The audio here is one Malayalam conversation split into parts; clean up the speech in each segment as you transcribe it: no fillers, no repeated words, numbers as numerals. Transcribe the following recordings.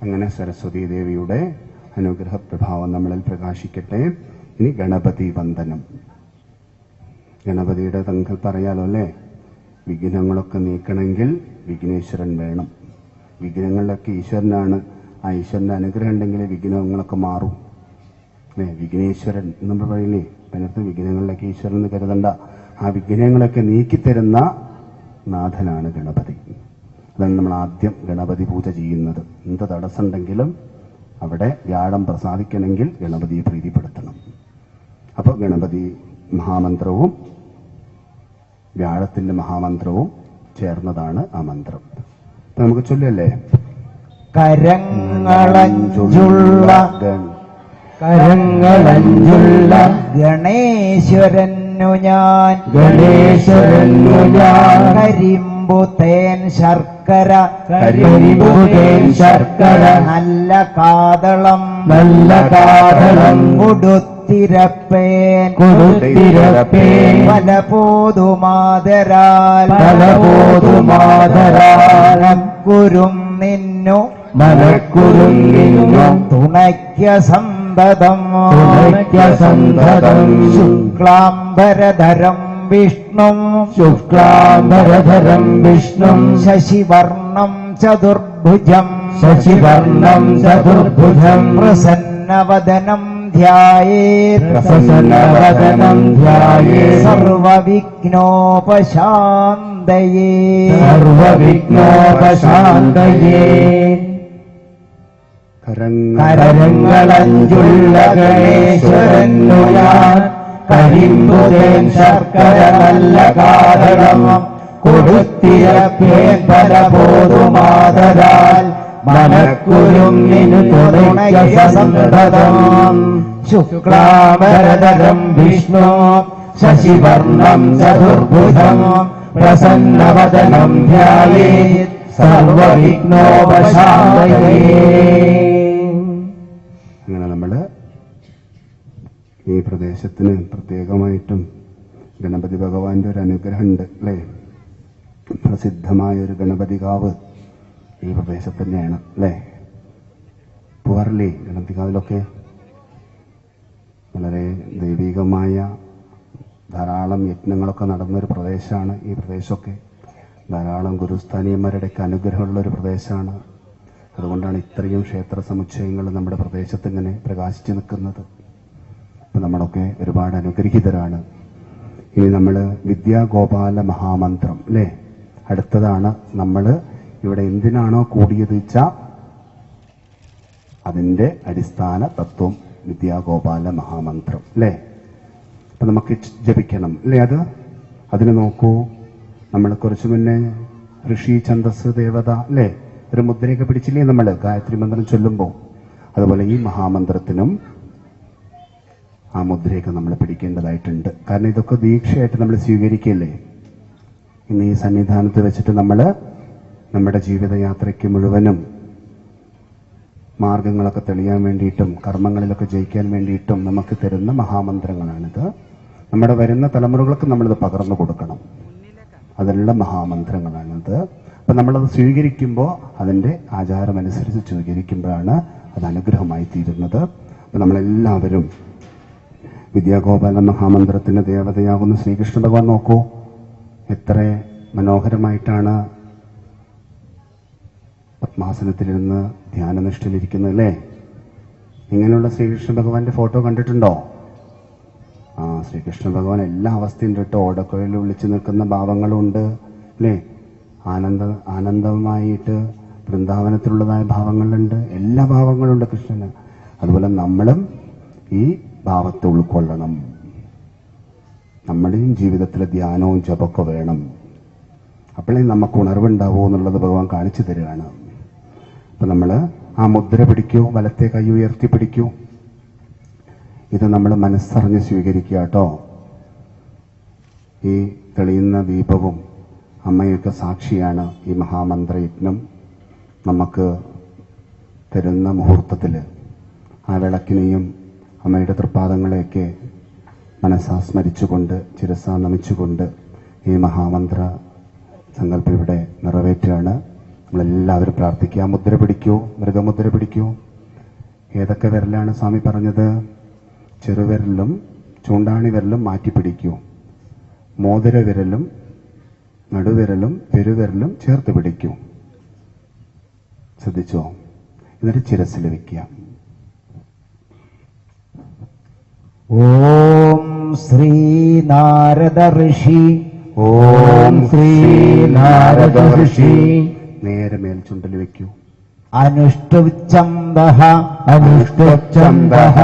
അങ്ങനെ സരസ്വതീ ദേവിയുടെ അനുഗ്രഹ പ്രഭാവം നമ്മളിൽ പ്രകാശിക്കട്ടെ. ഇനി ഗണപതി വന്ദനം. ഗണപതിയുടെ തങ്ങൾ പറയാലോ അല്ലേ, വിഘ്നങ്ങളൊക്കെ നീക്കണമെങ്കിൽ വിഘ്നേശ്വരൻ വേണം. വിഘ്നങ്ങളിലൊക്കെ ഈശ്വരനാണ്. ആ ഈശ്വരന്റെ അനുഗ്രഹം ഉണ്ടെങ്കിൽ വിഘ്നങ്ങളൊക്കെ മാറും അല്ലേ. വിഘ്നേശ്വരൻ നമ്മൾ പറയില്ലേ, അതിനകത്ത് വിഘ്നങ്ങളിലൊക്കെ ഈശ്വരൻ എന്ന് കരുതണ്ട. ആ വിഘ്നങ്ങളൊക്കെ നീക്കിത്തരുന്ന നാഥനാണ് ഗണപതി. അതാണ് നമ്മൾ ആദ്യം ഗണപതി പൂജ ചെയ്യുന്നത്. എന്ത് തടസ്സമുണ്ടെങ്കിലും അവിടെ വ്യാഴം പ്രസാദിക്കണമെങ്കിൽ ഗണപതിയെ പ്രീതിപ്പെടുത്തണം. അപ്പോൾ ഗണപതി മഹാമന്ത്രവും വ്യാഴത്തിന്റെ മഹാമന്ത്രവും ചേർന്നതാണ് ആ മന്ത്രം. നമുക്ക് ചൊല്ലല്ലേ, കരങ്ങളഞ്ചുള്ള ഗണേശ്വരനു ഞാൻ കരിമ്പുതേൻ ശർക്കര നല്ല കാതളം കൊടുത്തിരപ്പേൻ പലപോതുമാതരാൽ കുരും നിന്നു തുണയ്ക്ക സന്തതം ശുക്ലാംബരധരം വിഷ്ണു ശശിവർണം ചതുർഭുജം പ്രസന്നവദനം ധ്യായേത് സർവവിഘ്നോപശാന്തയേ. കരങ്ങളഞ്ചുള്ള ഗണേശ്വരനു ഞാൻ കരിമ്പുതേൻ ശർക്കര നല്ല കാതളം കൊടുത്തിരപ്പേൻ പലപോതുമാതരാൽ മനക്കുരുന്നിനു തുണയ്ക്ക സന്തതം ശുക്ലാംബരധരം വിഷ്ണു ശശിവർണം ചതുർഭുജം പ്രസന്നവദനം ധ്യായേത് സർവവിഘ്നോപശാന്തയേ. അങ്ങനെ നമ്മള് ഈ പ്രദേശത്തിന് പ്രത്യേകമായിട്ടും ഗണപതി ഭഗവാന്റെ ഒരു അനുഗ്രഹമുണ്ട് അല്ലേ. പ്രസിദ്ധമായ ഒരു ഗണപതി കാവ് ഈ പ്രദേശത്ത് തന്നെയാണ് അല്ലേ. പോവാറില്ലേ ഗണപതി കാവിലൊക്കെ? വളരെ ദൈവികമായ ധാരാളം യജ്ഞങ്ങളൊക്കെ നടന്നൊരു പ്രദേശമാണ് ഈ പ്രദേശമൊക്കെ. ധാരാളം ഗുരുസ്ഥാനീയന്മാരുടെയൊക്കെ അനുഗ്രഹമുള്ള ഒരു പ്രദേശമാണ്. അതുകൊണ്ടാണ് ഇത്രയും ക്ഷേത്ര സമുച്ചയങ്ങൾ നമ്മുടെ പ്രദേശത്ത് ഇങ്ങനെ പ്രകാശിച്ചു നിൽക്കുന്നത്. അപ്പം നമ്മളൊക്കെ ഒരുപാട് അനുഗ്രഹീതരാണ്. ഇനി നമ്മൾ വിദ്യാഗോപാല മഹാമന്ത്രം അല്ലേ, അടുത്തതാണ്. നമ്മൾ ഇവിടെ എന്തിനാണോ കൂടിയത് വെച്ചാൽ അതിൻ്റെ അടിസ്ഥാന തത്വം വിദ്യാഗോപാല മഹാമന്ത്രം അല്ലേ. അപ്പം നമുക്ക് ജപിക്കണം അല്ലേ. അതിന് നോക്കൂ, നമ്മൾ കുറച്ചു മുന്നേ ഋഷി ഛന്ദസ് ദേവത അല്ലേ ഒരു മുദ്രയൊക്കെ പിടിച്ചില്ലേ നമ്മൾ ഗായത്രി മന്ത്രം ചൊല്ലുമ്പോൾ. അതുപോലെ ഈ മഹാമന്ത്രത്തിനും ആ മുദ്രയൊക്കെ നമ്മൾ പിടിക്കേണ്ടതായിട്ടുണ്ട്. കാരണം ഇതൊക്കെ ദീക്ഷയായിട്ട് നമ്മൾ സ്വീകരിക്കല്ലേ. ഇന്ന് ഈ സന്നിധാനത്ത് വെച്ചിട്ട് നമ്മൾ നമ്മുടെ ജീവിതയാത്രയ്ക്ക് മുഴുവനും മാർഗങ്ങളൊക്കെ തെളിയാൻ വേണ്ടിയിട്ടും കർമ്മങ്ങളിലൊക്കെ ജയിക്കാൻ വേണ്ടിയിട്ടും നമുക്ക് തരുന്ന മഹാമന്ത്രങ്ങളാണിത്. നമ്മുടെ വരുന്ന തലമുറകൾക്ക് നമ്മളിത് പകർന്നു കൊടുക്കണം. അതിനുള്ള മഹാമന്ത്രങ്ങളാണിത്. അപ്പം നമ്മളത് സ്വീകരിക്കുമ്പോൾ അതിൻ്റെ ആചാരമനുസരിച്ച് സ്വീകരിക്കുമ്പോഴാണ് അത് അനുഗ്രഹമായി തീരുന്നത്. അപ്പം നമ്മളെല്ലാവരും വിദ്യാഗോപാല മഹാമന്ത്രത്തിന്റെ ദേവതയാകുന്ന ശ്രീകൃഷ്ണ ഭഗവാൻ നോക്കൂ, എത്ര മനോഹരമായിട്ടാണ് പത്മാസനത്തിലിരുന്ന് ധ്യാനനിഷ്ഠയിലിരിക്കുന്നത് അല്ലേ. ഇങ്ങനെയുള്ള ശ്രീകൃഷ്ണ ഭഗവാന്റെ ഫോട്ടോ കണ്ടിട്ടുണ്ടോ? ശ്രീകൃഷ്ണ ഭഗവാൻ എല്ലാ അവസ്ഥയും തൊട്ട് ഓടക്കുഴലിൽ വിളിച്ചു നിൽക്കുന്ന ഭാവങ്ങളുണ്ട് അല്ലേ. ആനന്ദമായിട്ട് വൃന്ദാവനത്തിലുള്ളതായ ഭാവങ്ങളുണ്ട്. എല്ലാ ഭാവങ്ങളുണ്ട് കൃഷ്ണന്. അതുപോലെ നമ്മളും ഈ ഭാവത്തെ ഉൾക്കൊള്ളണം. നമ്മുടെയും ജീവിതത്തിലെ ധ്യാനവും ജപമൊക്കെ വേണം. അപ്പോഴേ നമുക്ക് ഉണർവുണ്ടാവൂ എന്നുള്ളത് ഭഗവാൻ കാണിച്ചു തരികയാണ്. അപ്പം നമ്മൾ ആ മുദ്ര പിടിക്കൂ, വലത്തെ കൈ ഉയർത്തി പിടിക്കൂ. ഇത് നമ്മൾ മനസ്സറിഞ്ഞ് സ്വീകരിക്കുക കേട്ടോ. ഈ തെളിയുന്ന ദീപവും അമ്മയൊക്കെ സാക്ഷിയാണ് ഈ മഹാമന്ത്രയജ്ഞം നമുക്ക് തരുന്ന മുഹൂർത്തത്തിൽ. ആ വിളക്കിനെയും അമ്മയുടെ തൃപ്പാദങ്ങളെയൊക്കെ മനസ്സാ സ്മരിച്ചുകൊണ്ട് ശിരസാ നമിച്ചുകൊണ്ട് ഈ മഹാമന്ത്ര സങ്കല്പം ഇവിടെ നിറവേറ്റുകയാണ്. നമ്മളെല്ലാവരും പ്രാർത്ഥിക്കുക. മുദ്ര പിടിക്കൂ, മൃഗമുദ്ര പിടിക്കൂ. ഏതൊക്കെ വിരലാണ് സ്വാമി പറഞ്ഞത്? ചെറുവിരലും ചൂണ്ടാണി വിരലും മാറ്റി പിടിക്കൂ. മോതിര വിരലും നടുവിരലും പെരുവിരലും ചേർത്ത് പിടിക്കൂ. ശ്രദ്ധിച്ചോ? എന്നിട്ട് ശിരസിൽ വെക്കുക. ഓം ശ്രീ നാരദ ഋഷി. ഓം ശ്രീ നാരദ ഋഷി. നേരെ മേൽചുണ്ടിൽ വെക്കൂ. അനുഷ്ടുച്ഛന്ദഃ. അനുഷ്ഠച്ഛന്ദഃ.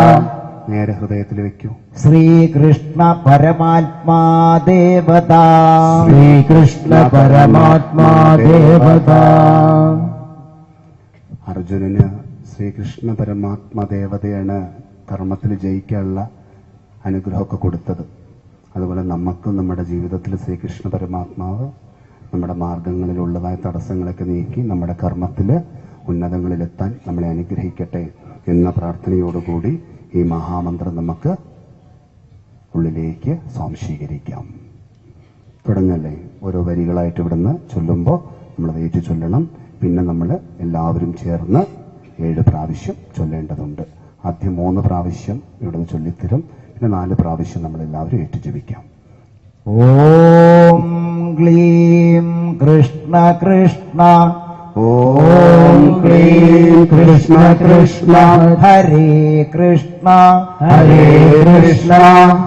നേരെ ഹൃദയത്തിൽ വെക്കൂ. ശ്രീകൃഷ്ണ പരമാത്മാ ദേവത. ശ്രീകൃഷ്ണ പരമാത്മാ ദേവത. അർജുനന് ശ്രീകൃഷ്ണ പരമാത്മാ ദേവതയാണ് കർമ്മത്തിൽ ജയിക്കാനുള്ള അനുഗ്രഹമൊക്കെ കൊടുത്തത്. അതുപോലെ നമുക്കും നമ്മുടെ ജീവിതത്തിൽ ശ്രീകൃഷ്ണ പരമാത്മാവ് നമ്മുടെ മാർഗങ്ങളിലുള്ളതായ തടസ്സങ്ങളൊക്കെ നീക്കി നമ്മുടെ കർമ്മത്തിൽ ഉന്നതങ്ങളിലെത്താൻ നമ്മളെ അനുഗ്രഹിക്കട്ടെ എന്ന പ്രാർത്ഥനയോടുകൂടി ഈ മഹാമന്ത്രം നമുക്ക് ഉള്ളിലേക്ക് സ്വാംശീകരിക്കാം. തുടങ്ങല്ലേ? ഓരോ വരികളായിട്ട് ഇവിടുന്ന് ചൊല്ലുമ്പോൾ നമ്മളത് ഏറ്റു ചൊല്ലണം. പിന്നെ നമ്മൾ എല്ലാവരും ചേർന്ന് 7 പ്രാവശ്യം ചൊല്ലേണ്ടതുണ്ട്. ആദ്യം 3 പ്രാവശ്യം ഇവിടുന്ന് ചൊല്ലിത്തരും. പിന്നെ 4 പ്രാവശ്യം നമ്മളെല്ലാവരും ഏറ്റു ജപിക്കാം. ഓം ക്ലീം കൃഷ്ണ കൃഷ്ണ. ഓം ക്ലീം കൃഷ്ണ കൃഷ്ണ. ഹരേ കൃഷ്ണ ഹരേ Krishna.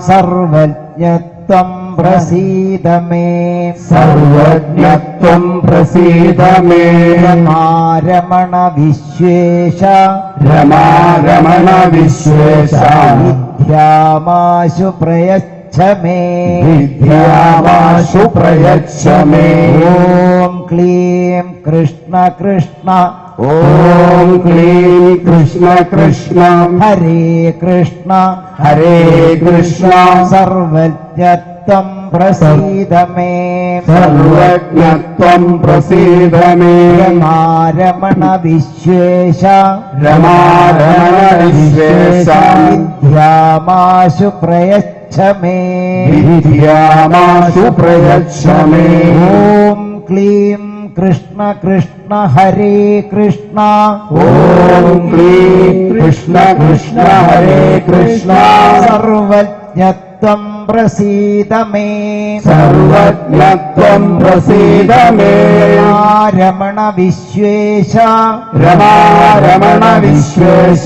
സർവജ്ഞത്വം പ്രസീദ may. സർവജ്ഞത്വം പ്രസീദ may. രമാരമണ Vishwesha. രമാരമണ Vishwesha. വിദ്യാമാശു പ്രയച്ഛ may. വിദ്യാമാശു പ്രയച്ഛ may. ഓം ക്ലീം കൃഷ്ണ കൃഷ്ണ. ഓം ക്ലീം കൃഷ്ണ കൃഷ്ണ. ഹരേ കൃഷ്ണ ഹരേ Krishna. സർവജ്ഞത്വം പ്രസീദ may. സർവജ്ഞത്വം പ്രസീദ may. രമാരമണ Vishwesha. രമാരമണ Vishwesha. വിദ്യാമാശു പ്രയച്ഛ may. വിദ്യാമാശു പ്രയച്ഛ may. ഓം ക്ലീം കൃഷ്ണ കൃഷ്ണ. ഹരേ കൃഷ്ണ. ഓം ക്ലീം കൃഷ്ണ കൃഷ്ണ. ഹരേ Krishna. സർവജ്ഞത്വം പ്രസീദ may. സർവജ്ഞത്വം പ്രസീദ may. Ramana Vishwesha. രമാരമണ Vishwesha.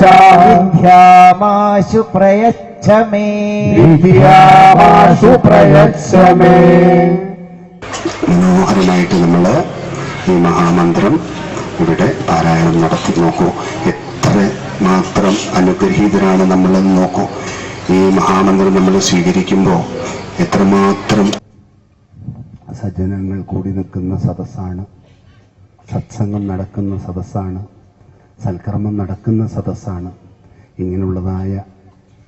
വിദ്യാമാശു പ്രയച്ഛ may. വിദ്യാമാശു പ്രയച്ഛ may. മനോഹരമായിട്ട് നമ്മൾ ഈ മഹാമന്ത്രം ഇവിടെ പാരായണം നടത്തി നോക്കൂ. എത്ര മാത്രം അനുഗ്രഹീതരാണ് നമ്മളെന്ന് നോക്കൂ. ഈ മഹാമന്ത്രം നമ്മൾ സ്വീകരിക്കുമ്പോൾ എത്രമാത്രം സജ്ജനങ്ങൾ കൂടി നിൽക്കുന്ന സദസ്സാണ്, സത്സംഗം നടക്കുന്ന സദസ്സാണ്, സൽക്കർമ്മം നടക്കുന്ന സദസ്സാണ്. ഇങ്ങനെയുള്ളതായ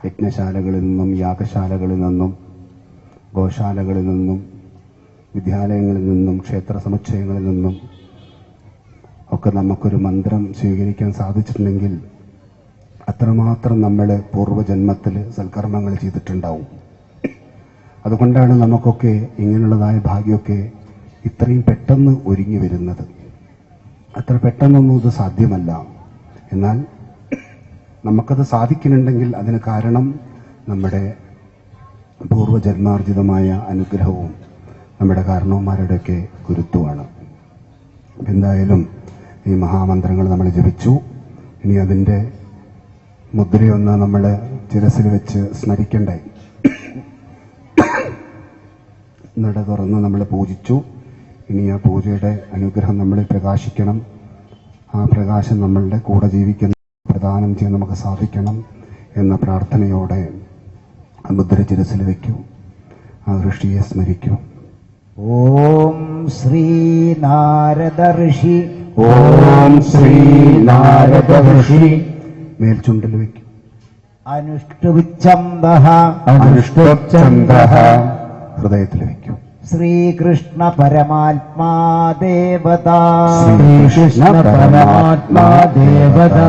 യജ്ഞശാലകളിൽ നിന്നും യാഗശാലകളിൽ നിന്നും ഗോശാലകളിൽ നിന്നും വിദ്യാലയങ്ങളിൽ നിന്നും ക്ഷേത്ര സമുച്ചയങ്ങളിൽ നിന്നും ഒക്കെ നമുക്കൊരു മന്ത്രം സ്വീകരിക്കാൻ സാധിച്ചിട്ടുണ്ടെങ്കിൽ അത്രമാത്രം നമ്മൾ പൂർവ്വജന്മത്തിൽ സൽക്കർമ്മങ്ങൾ ചെയ്തിട്ടുണ്ടാവും. അതുകൊണ്ടാണ് നമുക്കൊക്കെ ഇങ്ങനെയുള്ളതായ ഭാഗ്യമൊക്കെ ഇത്രയും പെട്ടെന്ന് ഒരുങ്ങി വരുന്നത്. അത്ര പെട്ടെന്നൊന്നും ഇത് സാധ്യമല്ല. എന്നാൽ നമുക്കത് സാധിക്കുന്നുണ്ടെങ്കിൽ അതിന് കാരണം നമ്മുടെ പൂർവ്വജന്മാർജിതമായ അനുഗ്രഹവും നമ്മുടെ കാരണവന്മാരുടെയൊക്കെ ഗുരുത്വമാണ്. എന്തായാലും ഈ മഹാമന്ത്രങ്ങൾ നമ്മൾ ജപിച്ചു. ഇനി അതിൻ്റെ മുദ്രയൊന്ന് നമ്മൾ ശിരസിൽ വെച്ച് സ്മരിക്കണ്ടേ? നട തുറന്ന് നമ്മൾ പൂജിച്ചു. ഇനി ആ പൂജയുടെ അനുഗ്രഹം നമ്മളിൽ പ്രകാശിക്കണം. ആ പ്രകാശം നമ്മളുടെ കൂടെ ജീവിക്കുന്ന പ്രദാനം ചെയ്യാൻ നമുക്ക് സാധിക്കണം എന്ന പ്രാർത്ഥനയോടെ ആ മുദ്ര ശിരസിൽ വയ്ക്കൂ. ആ ഋഷിയെ സ്മരിക്കൂ. ഓം ശ്രീ നാരദ ഋഷി. ഓം ശ്രീ നാരദ ഋഷി. മേൽചുണ്ടിൽ വയ്ക്കും. അനുഷ്ടുച്ഛന്ദഃ. അനുഷ്ഠച്ഛന്ദഃ. ഹൃദയത്തിൽ വയ്ക്കും. ശ്രീകൃഷ്ണ പരമാത്മാ ദേവത. ശ്രീകൃഷ്ണ പരമാത്മാ ദേവത.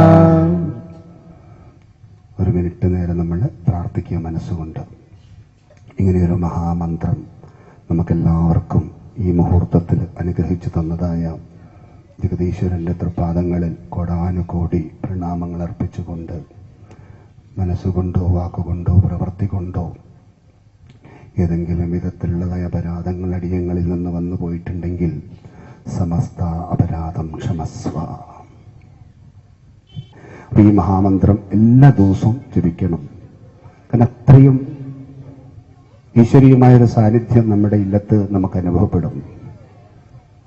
ഒരു മിനിറ്റ് നേരം നമ്മൾ പ്രാർത്ഥിക്കുക മനസ്സുകൊണ്ട്. ഇങ്ങനെയൊരു മഹാമന്ത്രം നമുക്കെല്ലാവർക്കും ഈ മുഹൂർത്തത്തിൽ അനുഗ്രഹിച്ചു തന്നതായ ജഗദീശ്വരൻ്റെ തൃപാദങ്ങളിൽ കോടാനുകോടി പ്രണാമങ്ങൾ അർപ്പിച്ചുകൊണ്ട് മനസ്സുകൊണ്ടോ വാക്കുകൊണ്ടോ പ്രവൃത്തി കൊണ്ടോ ഏതെങ്കിലും വിധത്തിലുള്ളതായ അപരാധങ്ങൾ അടിയങ്ങളിൽ നിന്ന് വന്നു പോയിട്ടുണ്ടെങ്കിൽ സമസ്ത അപരാധം ക്ഷമസ്വ. ഈ മഹാമന്ത്രം എല്ലാ ദിവസവും ജപിക്കണം. കാരണം അത്രയും ഈശ്വരീയമായൊരു സാന്നിധ്യം നമ്മുടെ ഇല്ലത്ത് നമുക്ക് അനുഭവപ്പെടും.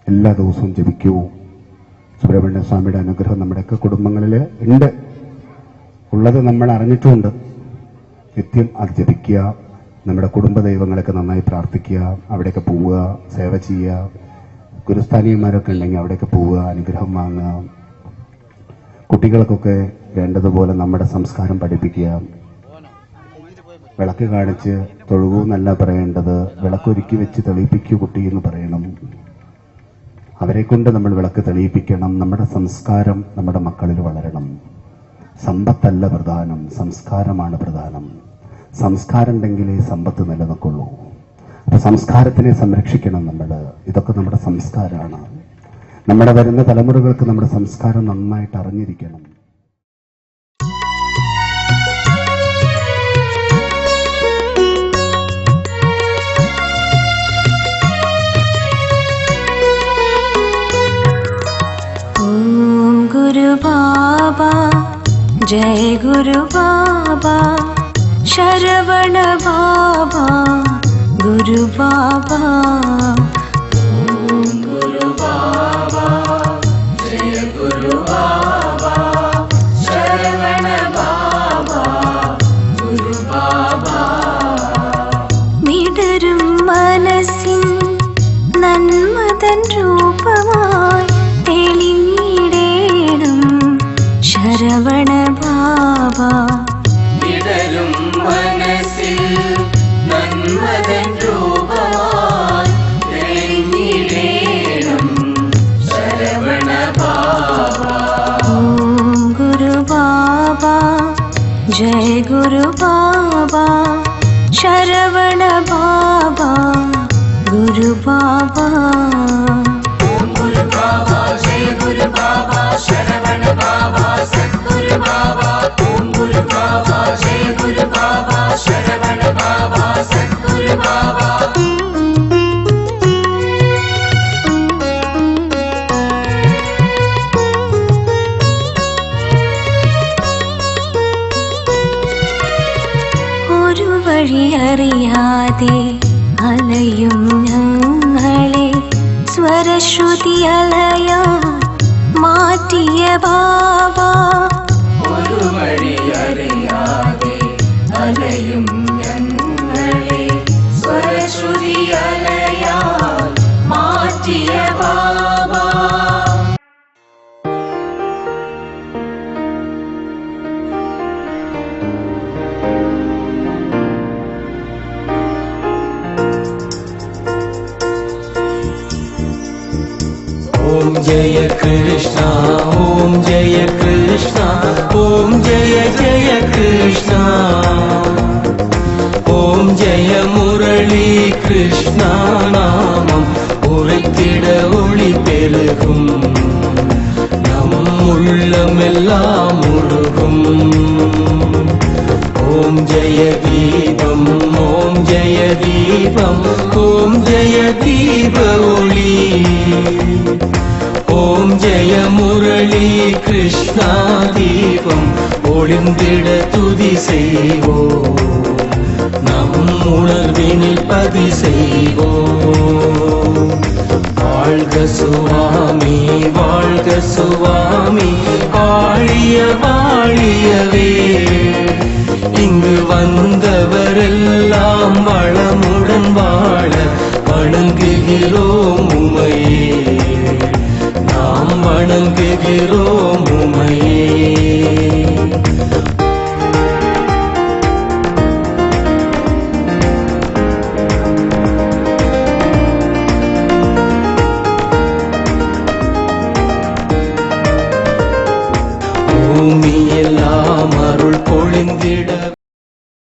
എല്ലാ ദിവസവും ജപിക്കൂ. സുബ്രഹ്മണ്യ സ്വാമിയുടെ അനുഗ്രഹം നമ്മുടെയൊക്കെ കുടുംബങ്ങളിൽ ഉണ്ട്, ഉള്ളത് നമ്മൾ അറിഞ്ഞിട്ടുമുണ്ട്. നിത്യം അത് ജപിക്കുക. നമ്മുടെ കുടുംബ ദൈവങ്ങളൊക്കെ നന്നായി പ്രാർത്ഥിക്കുക, അവിടെയൊക്കെ പോവുക, സേവ ചെയ്യുക. ഗുരുസ്ഥാനീയന്മാരൊക്കെ ഉണ്ടെങ്കിൽ അവിടെയൊക്കെ പോവുക, അനുഗ്രഹം വാങ്ങുക. കുട്ടികൾക്കൊക്കെ വേണ്ടതുപോലെ നമ്മുടെ സംസ്കാരം പഠിപ്പിക്കുക. വിളക്ക് കാണിച്ച് തൊഴുകൂ എന്നല്ല പറയേണ്ടത്, വിളക്കൊരുക്കി വെച്ച് തെളിയിപ്പിക്കൂ കുട്ടി എന്ന് പറയണം. അവരെ കൊണ്ട് നമ്മൾ വിളക്ക് തെളിയിപ്പിക്കണം. നമ്മുടെ സംസ്കാരം നമ്മുടെ മക്കളിൽ വളരണം. സമ്പത്തല്ല പ്രധാനം, സംസ്കാരമാണ് പ്രധാനം. സംസ്കാരം ഉണ്ടെങ്കിലേ സമ്പത്ത് നിലനിൽക്കുള്ളൂ. അപ്പൊ സംസ്കാരത്തിനെ സംരക്ഷിക്കണം നമ്മൾ. ഇതൊക്കെ നമ്മുടെ സംസ്കാരമാണ്. നമ്മുടെ വരുന്ന തലമുറകൾക്ക് നമ്മുടെ സംസ്കാരം നന്നായിട്ട് അറിഞ്ഞിരിക്കണം. ഓം ഗുരു ബാബാ, ജയ ഗുരു ബാബാ, ശരവണ ബാബാ, ഗുരു ബാബാ. ഓം ഗുരു ബാബാ, ജയ ഗുരു ബാബാ, ശരവണ ബാബാ, ഗുരു ബാബാ. വിടരും മനസ്സിൻ നന്മതൻ രൂപമായി തെളിഞ്ഞിടേണം ശരവണ ബാബാ. വിടരും മനസ്സിൽ നന്മതൻ രൂപമായി തെളിഞ്ഞിടേണം ശരവണ ബാബാ. ഓം ഗുരു ബാബാ, ജയ ഗുരു ബാബാ, ശരവണ ബാബാ, ഗുരു ബാബാ. ഓം ഗുരു ബാബാ, ജയ ഗുരു ബാബാ, ശരവണ ബാബാ, സദ്ഗുരു ബാബാ. ഓം ഗുരു ബാബാ, ജയ ഗുരു ബാബാ, ശരവണ ബാബാ, സദ്ഗുരു ബാബാ. ഒരു വഴി അറിയാതെ അലയും ഞങ്ങളെ സ്വരശ്രുതി അലയാ മാറ്റിയ ബാബാ. ഒരു വഴി അറിയാതെ അലയും ഞങ്ങളെ സ്വരശ്രുതി അലയാ മാറ്റിയ ബാബാ. ओम जय कृष्ण, ओम जय कृष्ण, ओम जय जय कृष्ण. ओम जय मुरली कृष्ण नामम उரைத்திட ஒளி பெருகும் நம் உள்ளமெல்லாம் முழுகும். ओम जय दीपम, ओम जय दीपम, ओम जय दीप ஒளி. ஓம் ஜெய முரளி கிருஷ்ணா தீபம் ஒளிந்திட துதி செய்வோம், நம் உணர்வினில் பதி செய்வோம். வாழ்க சுவாமி, வாழ்க சுவாமி, வாழிய வாழியவே. இங்கு வந்தவரெல்லாம் வளமுடன் வாழ வணங்குகிறோம் உமையே, நாம் வணங்குகிறோம் உமையே.